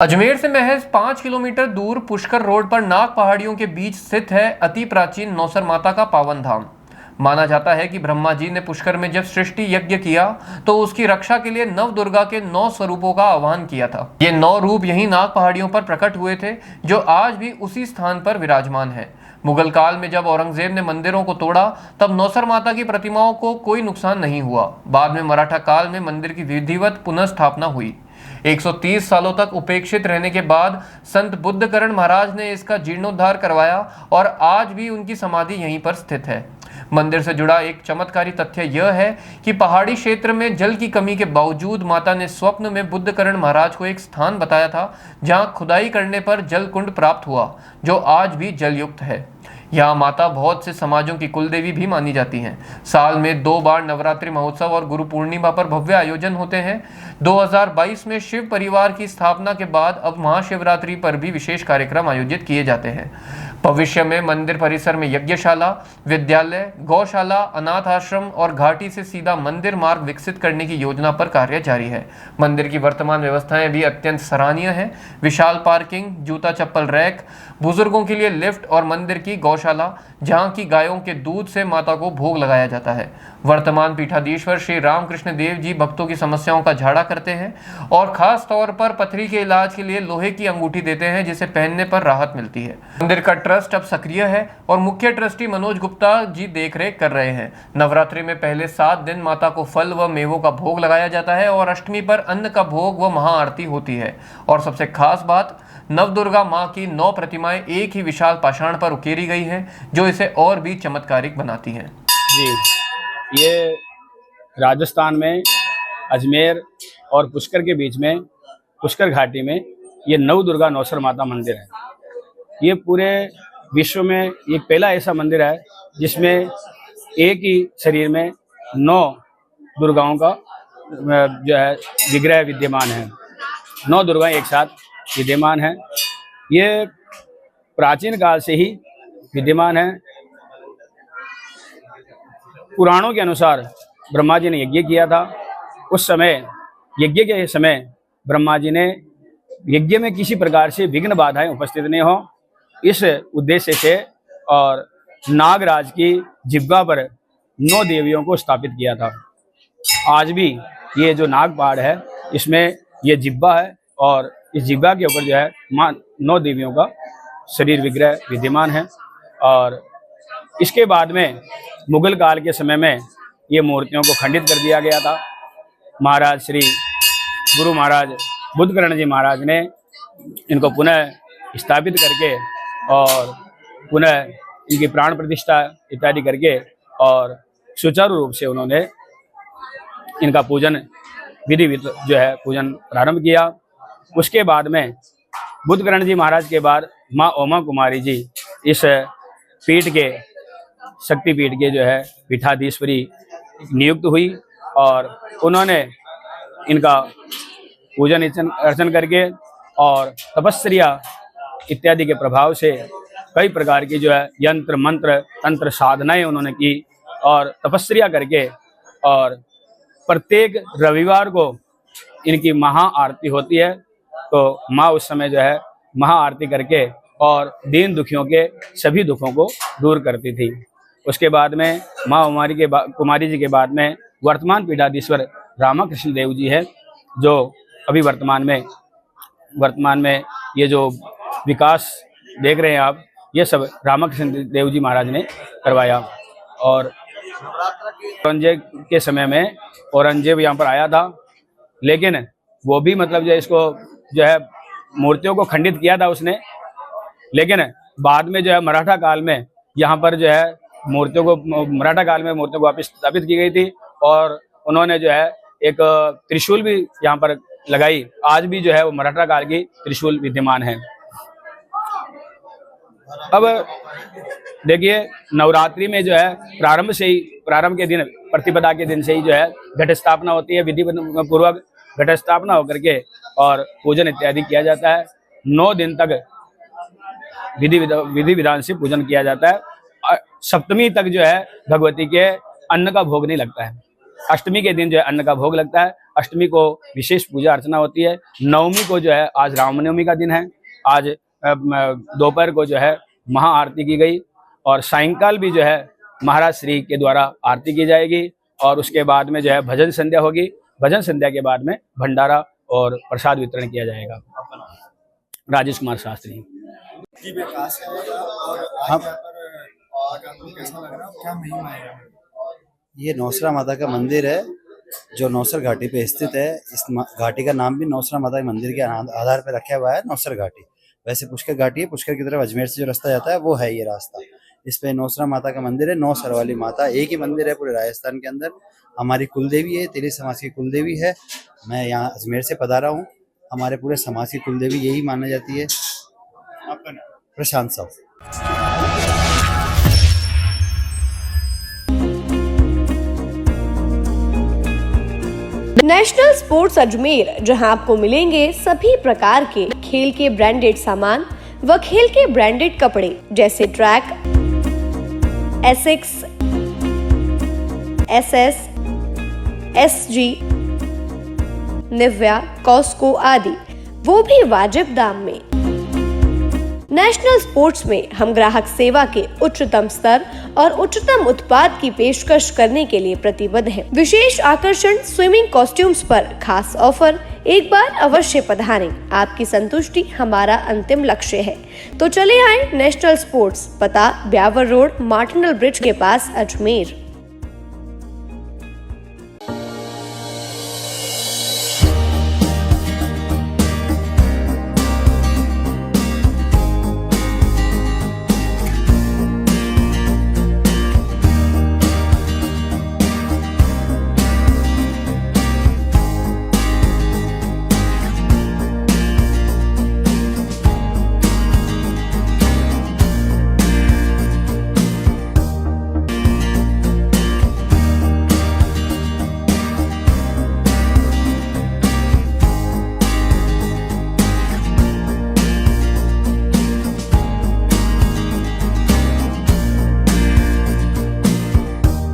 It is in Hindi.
अजमेर से महज 5 किलोमीटर दूर पुष्कर रोड पर नाग पहाड़ियों के बीच स्थित है अति प्राचीन नौसर माता का पावन धाम। माना जाता है कि ब्रह्मा जी ने पुष्कर में जब सृष्टि यज्ञ किया तो उसकी रक्षा के लिए नव दुर्गा के 9 स्वरूपों का आह्वान किया था। ये 9 रूप यही नाग पहाड़ियों पर प्रकट हुए थे, जो आज भी उसी स्थान पर विराजमान है। मुगल काल में जब औरंगजेब ने मंदिरों को तोड़ा तब नौसर माता की प्रतिमाओं को कोई नुकसान नहीं हुआ। बाद में मराठा काल में मंदिर की विधिवत पुनर्स्थापना हुई। 130 सालों तक उपेक्षित रहने के बाद संत बुद्धकरण महाराज ने इसका जीर्णोद्धार करवाया और आज भी उनकी समाधि यहीं पर स्थित है। मंदिर से जुड़ा एक चमत्कारी तथ्य यह है कि पहाड़ी क्षेत्र में जल की कमी के बावजूद माता ने स्वप्न में बुद्धकरण महाराज को एक स्थान बताया था जहां खुदाई करने पर जल कुंड प्राप्त हुआ, जो आज भी जलयुक्त है। यहाँ माता बहुत से समाजों की कुलदेवी भी मानी जाती हैं। साल में 2 बार नवरात्रि महोत्सव और गुरु पूर्णिमा पर भव्य आयोजन होते हैं। 2022 में शिव परिवार की स्थापना के बाद अब महाशिवरात्रि पर भी विशेष कार्यक्रम आयोजित किए जाते हैं। भविष्य में मंदिर परिसर में यज्ञशाला, विद्यालय, गौशाला, अनाथ आश्रम और घाटी से सीधा मंदिर मार्ग विकसित करने की योजना पर कार्य जारी है। मंदिर की वर्तमान व्यवस्थाएं भी अत्यंत सराहनीय हैं। विशाल पार्किंग, जूता चप्पल रैक, बुजुर्गों के लिए लिफ्ट और मंदिर की गौशाला जहां की गायों के दूध से माता को भोग लगाया जाता है। वर्तमान पीठाधीश्वर श्री रामकृष्ण देव जी भक्तों की समस्याओं का झाड़ा करते हैं और खास तौर पर पथरी के इलाज के लिए लोहे की अंगूठी देते हैं, जिसे पहनने पर राहत मिलती है। मंदिर का ट्रस्ट अब सक्रिय है और मुख्य ट्रस्टी मनोज गुप्ता जी देखरेख कर रहे हैं। नवरात्रि में पहले 7 दिन माता को फल व मेवों का भोग लगाया जाता है और अष्टमी पर अन्न का भोग व महाआरती होती है। और सबसे खास बात, नवदुर्गा मां की 9 प्रतिमाएं एक ही विशाल पाषाण पर उकेरी गई हैं, जो इसे और भी चमत्कारिक बनाती हैं। जी, ये राजस्थान में अजमेर और पुष्कर के बीच में पुष्कर घाटी में ये नवदुर्गा नौसर माता मंदिर है। ये पूरे विश्व में एक पहला ऐसा मंदिर है जिसमें एक ही शरीर में 9 दुर्गाओं का जो है विग्रह विद्यमान है। 9 दुर्गाएं एक साथ विद्यमान है। ये प्राचीन काल से ही विद्यमान है। पुराणों के अनुसार ब्रह्मा जी ने यज्ञ किया था। उस समय यज्ञ के समय ब्रह्मा जी ने यज्ञ में किसी प्रकार से विघ्न बाधाएं उपस्थित नहीं हो, इस उद्देश्य से और नागराज की जिह्वा पर 9 देवियों को स्थापित किया था। आज भी ये जो नाग पहाड़ है इसमें ये जिह्वा है और इस जिह्वा के ऊपर जो है 9 देवियों का शरीर विग्रह विद्यमान है। और इसके बाद में मुगल काल के समय में ये मूर्तियों को खंडित कर दिया गया था। महाराज श्री गुरु महाराज बुद्धकरण जी महाराज ने इनको पुनः स्थापित करके और पुनः इनकी प्राण प्रतिष्ठा इत्यादि करके और सुचारू रूप से उन्होंने इनका पूजन विधि जो है पूजन प्रारंभ किया। उसके बाद में बुद्धकरण जी महाराज के बाद माँ उमा कुमारी जी इस पीठ के शक्तिपीठ के जो है पीठाधीश्वरी नियुक्त हुई और उन्होंने इनका पूजन अर्चन करके और तपस्या इत्यादि के प्रभाव से कई प्रकार की जो है यंत्र मंत्र तंत्र साधनाएं उन्होंने की और तपस्या करके और प्रत्येक रविवार को इनकी महाआरती होती है। तो माँ उस समय जो है महाआरती करके और दीन दुखियों के सभी दुखों को दूर करती थी। उसके बाद में माँ कुमारी जी के बाद में वर्तमान पीठाधीश्वर रामकृष्ण देव जी है, जो अभी वर्तमान में ये जो विकास देख रहे हैं आप, ये सब रामकृष्ण देव जी महाराज ने करवाया। और औरंगजेब के समय में औरंगजेब यहाँ पर आया था, लेकिन वो भी मतलब जो इसको जो है मूर्तियों को खंडित किया था उसने। लेकिन बाद में जो है मराठा काल में यहाँ पर जो है मूर्तियों को वापस स्थापित की गई थी और उन्होंने जो है एक त्रिशूल भी यहाँ पर लगाई। आज भी जो है वो मराठा काल की त्रिशूल विद्यमान है। अब देखिए, नवरात्रि में जो है प्रारंभ के दिन, प्रतिपदा के दिन से ही जो है घट स्थापना होती है। विधि पूर्वक घट स्थापना होकर के और पूजन इत्यादि किया जाता है। 9 दिन तक विधि विधान से पूजन किया जाता है। सप्तमी तक जो है भगवती के अन्न का भोग नहीं लगता है। अष्टमी के दिन जो है अन्न का भोग लगता है। अष्टमी को विशेष पूजा अर्चना होती है। नवमी को जो है आज रामनवमी का दिन है। आज दोपहर को जो है महाआरती की गई और सायंकाल भी जो है महाराज श्री के द्वारा आरती की जाएगी और उसके बाद में जो है भजन संध्या होगी। भजन संध्या के बाद में भंडारा और प्रसाद वितरण किया जाएगा। राजेश कुमार शास्त्री। जी विकास है और आज यहाँ पर आकर आपको कैसा लग रहा है, क्या महिमा है? ये नौसरा माता का मंदिर है जो नौसर घाटी पे स्थित है। इस घाटी का नाम भी नौसरा माता के मंदिर के आधार पर रखा हुआ है, नौसर घाटी। वैसे पुष्कर घाटी है, पुष्कर की तरफ अजमेर से जो रास्ता जाता है वो है ये रास्ता। इस पे नौसरा माता का मंदिर है। 9 सर वाली माता, एक ही मंदिर है पूरे राजस्थान के अंदर। हमारी कुलदेवी है, तेली समाज की कुलदेवी है। मैं यहाँ अजमेर से पधारा हूँ। हमारे पूरे समाज की कुलदेवी यही मानी जाती है। आपका नाम? प्रशांत साहब। नेशनल स्पोर्ट्स अजमेर, जहां आपको मिलेंगे सभी प्रकार के खेल के ब्रांडेड सामान व खेल के ब्रांडेड कपड़े जैसे track, Asics, SS, SG, Nivia, Cosco आदि, वो भी वाजिब दाम में। नेशनल स्पोर्ट्स में हम ग्राहक सेवा के उच्चतम स्तर और उच्चतम उत्पाद की पेशकश करने के लिए प्रतिबद्ध हैं। विशेष आकर्षण स्विमिंग कॉस्ट्यूम्स पर खास ऑफर। एक बार अवश्य पधारें, आपकी संतुष्टि हमारा अंतिम लक्ष्य है। तो चले आए नेशनल स्पोर्ट्स, पता ब्यावर रोड, मार्टिनल ब्रिज के पास, अजमेर।